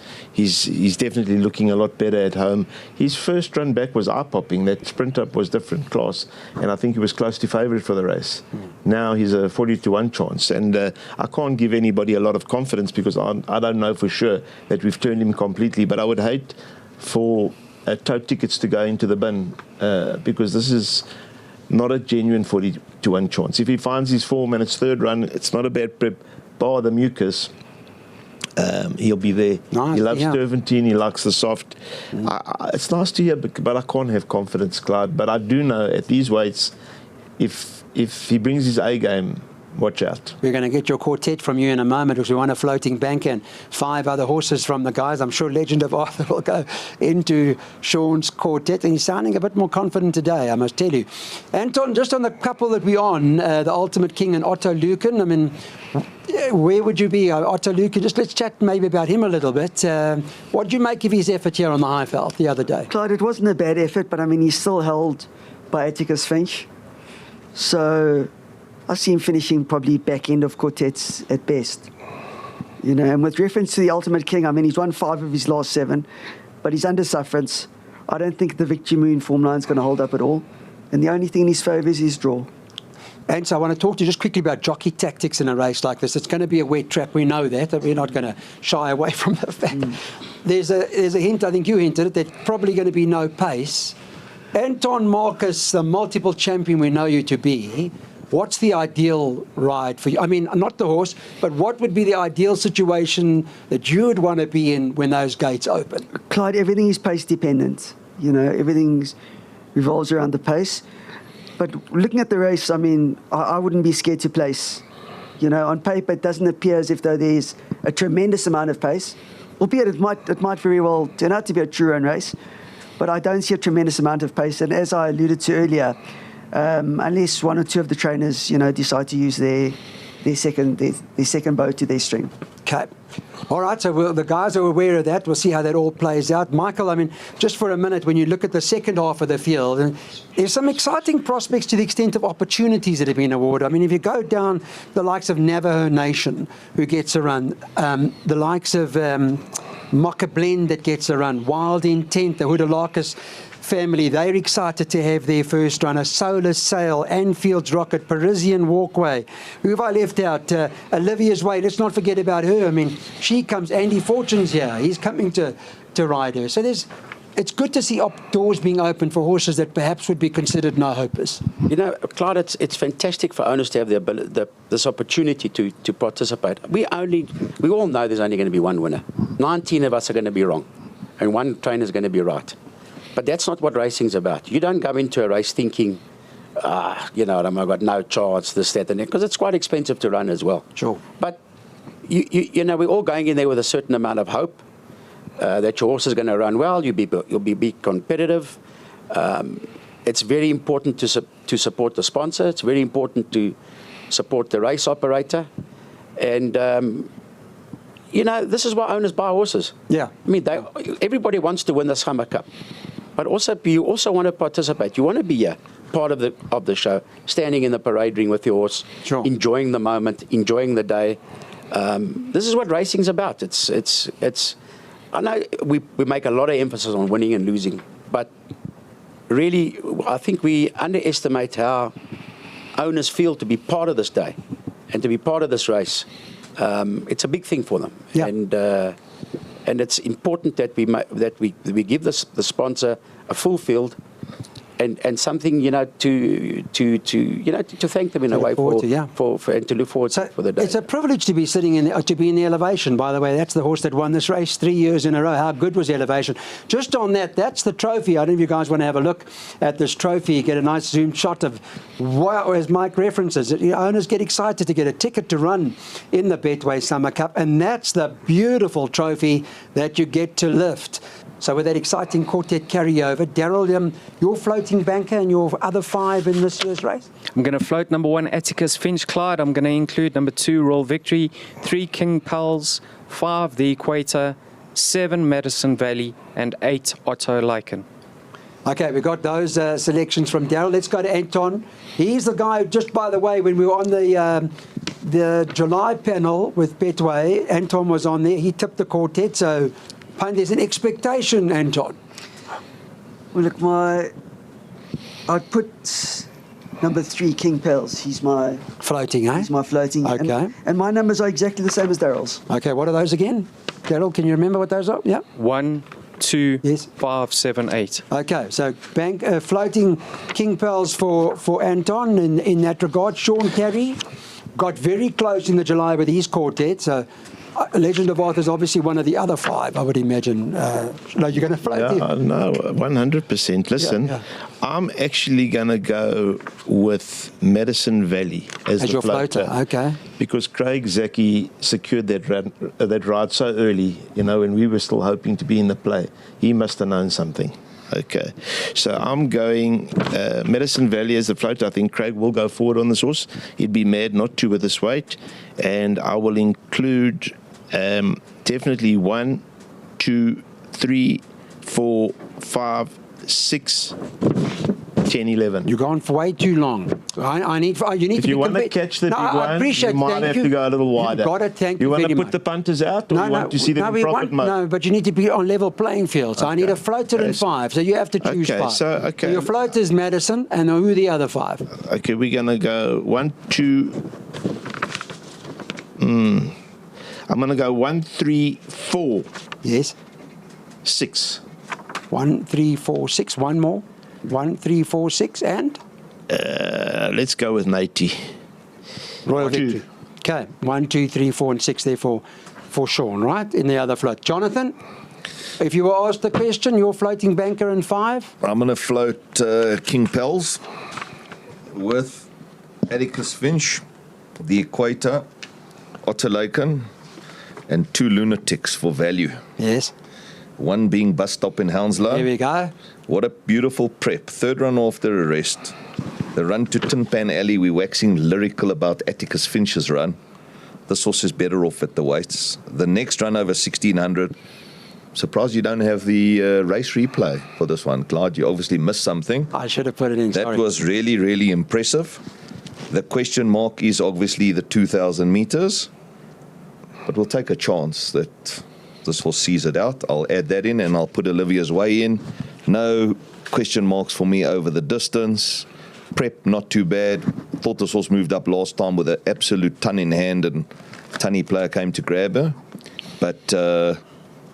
[SPEAKER 5] definitely looking a lot better at home. His first run back was eye-popping. That sprint up was different class, and I think he was close to favourite for the race. Now he's a 40-1 chance, and I can't give anybody a lot of confidence because I don't know for sure that we've turned him completely, but I would hate for tote tickets to go into the bin because this is not a genuine 40-1 chance. If he finds his form and it's third run, it's not a bad prep, bar the mucus, he'll be there.
[SPEAKER 1] Nice,
[SPEAKER 5] he loves Turventine, he likes the soft. It's nice to hear, but I can't have confidence, Clyde. But I do know at these weights, if he brings his A game, watch out.
[SPEAKER 1] We're going to get your quartet from you in a moment because we want a floating banker and 5 other horses from the guys. I'm sure Legend of Arthur will go into Sean's quartet, and he's sounding a bit more confident today, I must tell you. Anton, just on the couple that we're on, the Ultimate King and Otto Lucan, I mean, where would you be? Otto Lucan, just let's chat maybe about him a little bit. What did you make of his effort here on the Highveld the other day?
[SPEAKER 6] Clyde, it wasn't a bad effort, but I mean, he's still held by Atticus Finch. So I see him finishing probably back end of quartets at best. You know, and with reference to the Ultimate King, I mean, he's won 5 of his last 7, but he's under sufferance. I don't think the Victory Moon form line is going to hold up at all. And the only thing in his favour is his draw.
[SPEAKER 1] And so I want to talk to you just quickly about jockey tactics in a race like this. It's going to be a wet trap. We know that we're not going to shy away from the fact. There's a hint, I think you hinted it, there's probably going to be no pace. Anton Marcus, the multiple champion we know you to be, what's the ideal ride for you? I mean, not the horse, but what would be the ideal situation that you would want to be in when those gates open?
[SPEAKER 6] Clyde, everything is pace dependent. You know, everything revolves around the pace. But looking at the race, I mean, I wouldn't be scared to place. You know, on paper, it doesn't appear as if though there's a tremendous amount of pace, albeit it might very well turn out to be a true run race. But I don't see a tremendous amount of pace. And as I alluded to earlier, unless 1 or 2 of the trainers, you know, decide to use their second bow to their string.
[SPEAKER 1] Okay. All right, so the guys are aware of that. We'll see how that all plays out. Michael, I mean, just for a minute, when you look at the second half of the field, and there's some exciting prospects to the extent of opportunities that have been awarded. I mean, if you go down the likes of Navajo Nation, who gets a run, the likes of Mocha Blend that gets a run, Wild Intent, the Hoodalakis family, they're excited to have their first runner. Solar Sail, Anfield's Rocket, Parisian Walkway. Who have I left out? Olivia's Way, let's not forget about her. I mean, she comes, Andy Fortune's here. He's coming to ride her. So it's good to see doors being open for horses that perhaps would be considered no-hopers.
[SPEAKER 3] You know, Clyde, it's fantastic for owners to have this opportunity to participate. We all know there's only going to be one winner. 19 of us are going to be wrong, and one trainer is going to be right. But that's not what racing's about. You don't go into a race thinking, you know, I've got no chance, this, that, and that, because it's quite expensive to run as well.
[SPEAKER 1] Sure.
[SPEAKER 3] But, you know, we're all going in there with a certain amount of hope that your horse is going to run well, you'll be competitive. It's very important to support the sponsor. It's very important to support the race operator. And, you know, this is why owners buy horses.
[SPEAKER 1] Yeah.
[SPEAKER 3] I mean, everybody wants to win the Summer Cup. But also, you also want to participate. You want to be a part of the show, standing in the parade ring with your horse,
[SPEAKER 1] sure,
[SPEAKER 3] enjoying the moment, enjoying the day. This is what racing's about. It's. I know we make a lot of emphasis on winning and losing, but really, I think we underestimate how owners feel to be part of this day and to be part of this race. It's a big thing for them.
[SPEAKER 1] Yeah.
[SPEAKER 3] And it's important that we give the sponsor a full field and something, you know, to thank them in a way for and to look forward for the day.
[SPEAKER 1] It's a privilege to be sitting to be in the Elevation. By the way, that's the horse that won this race 3 years in a row. How good was the Elevation? Just on that's the trophy. I don't know if you guys want to have a look at this trophy. Get a nice zoom shot of, wow, as Mike references, owners get excited to get a ticket to run in the Betway Summer Cup, and that's the beautiful trophy that you get to lift. So with that exciting quartet carryover, Darryl, your floating banker and your other 5 in this year's race?
[SPEAKER 2] I'm going to float number 1, Atticus Finch Clyde. I'm going to include number 2, Royal Victory, 3, King Pelles, 5, the Equator, 7, Madison Valley, and 8, Otto Lycan.
[SPEAKER 1] Okay, we got those selections from Darryl. Let's go to Anton. He's the guy, just by the way, when we were on the July panel with Betway, Anton was on there. He tipped the quartet, so there's an expectation, Anton.
[SPEAKER 6] Well, look, I'd put number 3, King Pelles. He's my
[SPEAKER 1] floating, eh?
[SPEAKER 6] He's my floating.
[SPEAKER 1] Okay.
[SPEAKER 6] And my numbers are exactly the same as Darryl's.
[SPEAKER 1] Okay, what are those again? Darryl, can you remember what those are? Yeah.
[SPEAKER 2] 1, 2,
[SPEAKER 1] yes,
[SPEAKER 2] 5, 7, 8.
[SPEAKER 1] Okay, so floating King Pelles for Anton in that regard. Sean Tarry got very close in the July with his quartet, so Legend of Arthur is obviously one of the other 5, I would imagine. No, you're going to float
[SPEAKER 5] Yeah,
[SPEAKER 1] him.
[SPEAKER 5] no, 100%. Listen,
[SPEAKER 1] Yeah.
[SPEAKER 5] I'm actually going to go with Madison Valley as the
[SPEAKER 1] Your floater. Okay.
[SPEAKER 5] Because Craig Zaki secured that ride so early, when we were still hoping to be in the play. He must have known something. Okay, so I'm going Madison Valley as the floater. I think Craig will go forward on this horse. He'd be mad not to with this weight. And I will include definitely 1, 2, 3, 4, 5, 6, 10, 11.
[SPEAKER 1] You're going for way too long. I need. You need
[SPEAKER 5] If
[SPEAKER 1] to
[SPEAKER 5] you
[SPEAKER 1] be
[SPEAKER 5] want to
[SPEAKER 1] complete.
[SPEAKER 5] catch the
[SPEAKER 1] No,
[SPEAKER 5] big
[SPEAKER 1] I
[SPEAKER 5] one,
[SPEAKER 1] appreciate.
[SPEAKER 5] you might
[SPEAKER 1] thank
[SPEAKER 5] have
[SPEAKER 1] you.
[SPEAKER 5] to go a little wider.
[SPEAKER 1] You've got to thank
[SPEAKER 5] you want to
[SPEAKER 1] very
[SPEAKER 5] put
[SPEAKER 1] much.
[SPEAKER 5] the punters out, or you want to see them in profit mode?
[SPEAKER 1] No, but you need to be on level playing field. So I need a floater and 5. So you have to choose 5.
[SPEAKER 5] So
[SPEAKER 1] your floater is Madison, and who are the other 5?
[SPEAKER 5] Okay, we're gonna go 1, 2. I'm gonna go 1, 3, 4.
[SPEAKER 1] Yes.
[SPEAKER 5] 6.
[SPEAKER 1] 1, 3, 4, 6. One more. 1, 3, 4, 6, and
[SPEAKER 5] Let's go with 90.
[SPEAKER 1] Royal
[SPEAKER 5] 2.
[SPEAKER 1] Victory. Okay. 1, 2, 3, 4, and 6. Therefore, for Sean, right in the other float. Jonathan, if you were asked the question, you're floating banker in 5.
[SPEAKER 4] I'm going to float King Pelles with Atticus Finch, the Equator, Otterlaken, and 2 lunatics for value.
[SPEAKER 1] Yes.
[SPEAKER 4] One being Bus Stop in Hounslow.
[SPEAKER 1] There we go.
[SPEAKER 4] What a beautiful prep. 3rd run after arrest. The run to Tin Pan Alley, we're waxing lyrical about Atticus Finch's run. This horse is better off at the weights. The next run over 1600. Surprised you don't have the race replay for this one, Clyde. You obviously missed something.
[SPEAKER 1] I should have put it in.
[SPEAKER 4] That
[SPEAKER 1] Sorry.
[SPEAKER 4] was really, really impressive. The question mark is obviously the 2,000 meters. But we'll take a chance that this horse sees it out. I'll add that in, and I'll put Olivia's Way in. No question marks for me over the distance. Prep, not too bad. Thought this horse moved up last time with an absolute ton in hand, and Tunny player came to grab her. But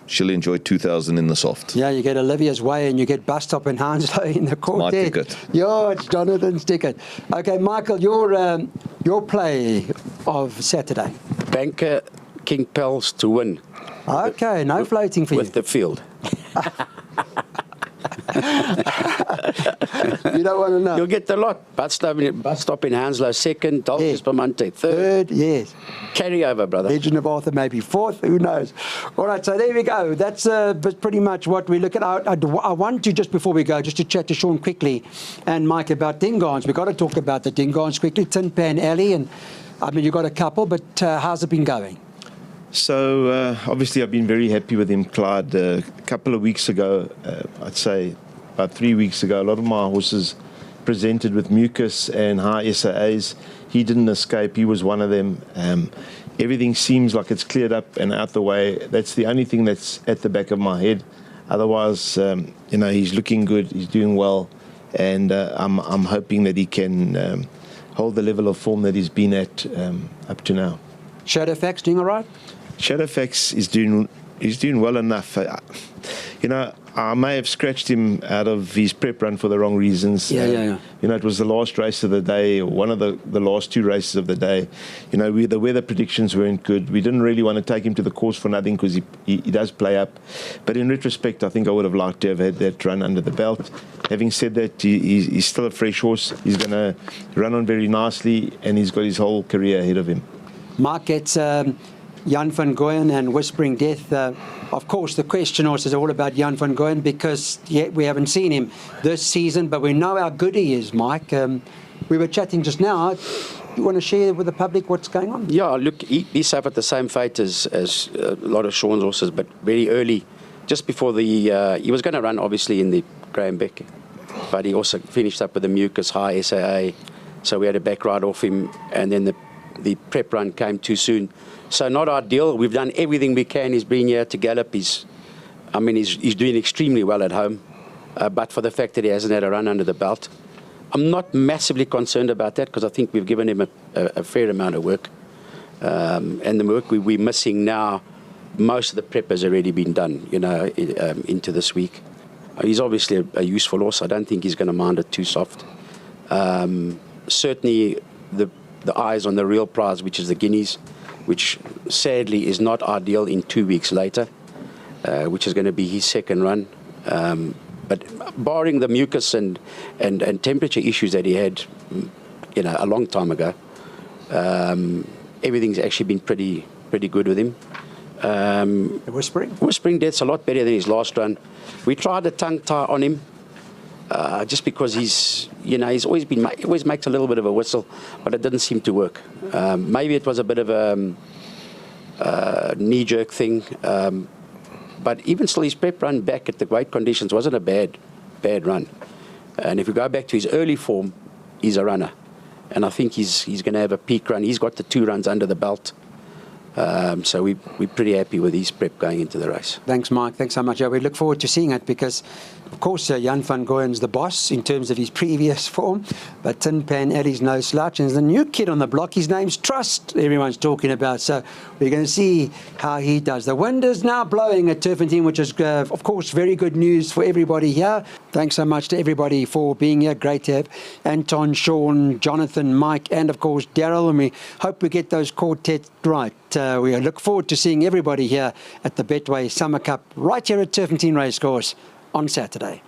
[SPEAKER 4] she'll enjoy 2,000 in the soft.
[SPEAKER 1] Yeah, you get Olivia's Way and you get Bus Stop in Hounslow in the Quartet.
[SPEAKER 4] My ticket.
[SPEAKER 1] Yeah, it's Jonathan's ticket. Okay, Michael, your play of Saturday.
[SPEAKER 3] Banker King Pelles to win.
[SPEAKER 1] Okay, no floating for
[SPEAKER 3] with
[SPEAKER 1] you.
[SPEAKER 3] the field.
[SPEAKER 1] You don't want to know.
[SPEAKER 3] You'll get the lot. Bus stop in Hounslow 2nd, Dolce
[SPEAKER 1] Yeah.
[SPEAKER 3] Spumante 3rd.
[SPEAKER 1] Third, yes.
[SPEAKER 3] Carry over, brother.
[SPEAKER 1] Legend of Arthur maybe 4th, who knows. All right, so there we go. That's pretty much what we look at. I want to, just before we go, just to chat to Sean quickly and Mike about Dingons. We've got to talk about the Dingons quickly. Tin Pan Alley, and I mean, you've got a couple, but how's it been going?
[SPEAKER 5] So, obviously, I've been very happy with him, Clyde. A couple of weeks ago, I'd say about 3 weeks ago, a lot of my horses presented with mucus and high SAAs. He didn't escape. He was one of them. Everything seems like it's cleared up and out the way. That's the only thing that's at the back of my head. Otherwise, he's looking good. He's doing well. And I'm hoping that he can hold the level of form that he's been at up to now.
[SPEAKER 1] Shadowfax doing all right?
[SPEAKER 5] Shadowfax is doing well enough. I may have scratched him out of his prep run for the wrong reasons.
[SPEAKER 1] Yeah.
[SPEAKER 5] It was the last race of the day, or one of the last 2 races of the day. The weather predictions weren't good. We didn't really want to take him to the course for nothing because he does play up. But in retrospect, I think I would have liked to have had that run under the belt. Having said that, he's still a fresh horse. He's going to run on very nicely, and he's got his whole career ahead of him.
[SPEAKER 1] Mark gets Jan van Goyen and Whispering Death. Of course, the question also is all about Jan van Goyen because we haven't seen him this season, but we know how good he is, Mike. We were chatting just now. You want to share with the public what's going on?
[SPEAKER 3] Yeah, look, he suffered the same fate as a lot of Sean's horses, but very early, just before he was going to run, obviously, in the Graham Beck, but he also finished up with the mucus, high SAA, so we had a back ride off him, and then the prep run came too soon. So not ideal. We've done everything we can. He's been here to gallop. He's doing extremely well at home. But for the fact that he hasn't had a run under the belt, I'm not massively concerned about that because I think we've given him a fair amount of work. And the work we're missing now, most of the prep has already been done, into this week. He's obviously a useful horse. I don't think he's going to mind it too soft. Certainly the eyes on the real prize, which is the guineas, which sadly, is not ideal in 2 weeks later, which is going to be his second run. But barring the mucus and temperature issues that he had, a long time ago, everything's actually been pretty good with him. Whispering Death's a lot better than his last run. We tried a tongue tie on him, just because he's always makes a little bit of a whistle, but it didn't seem to work. Maybe it was a bit of a knee-jerk thing. But even still, his prep run back at the weight conditions wasn't a bad run. And if we go back to his early form, he's a runner. And I think he's going to have a peak run. He's got the 2 runs under the belt. So we're pretty happy with his prep going into the race.
[SPEAKER 1] Thanks, Mike. Thanks so much. We look forward to seeing it because, of course, Jan van Gooyen's the boss in terms of his previous form, but Tin Pan Alley's no slouch. And there's the new kid on the block. His name's Trust, everyone's talking about. So we're going to see how he does. The wind is now blowing at Turfentine, which is, of course, very good news for everybody here. Thanks so much to everybody for being here. Great to have Anton, Sean, Jonathan, Mike, and, of course, Daryl. And we hope we get those quartet right. We look forward to seeing everybody here at the Betway Summer Cup right here at Turfentine Racecourse on Saturday.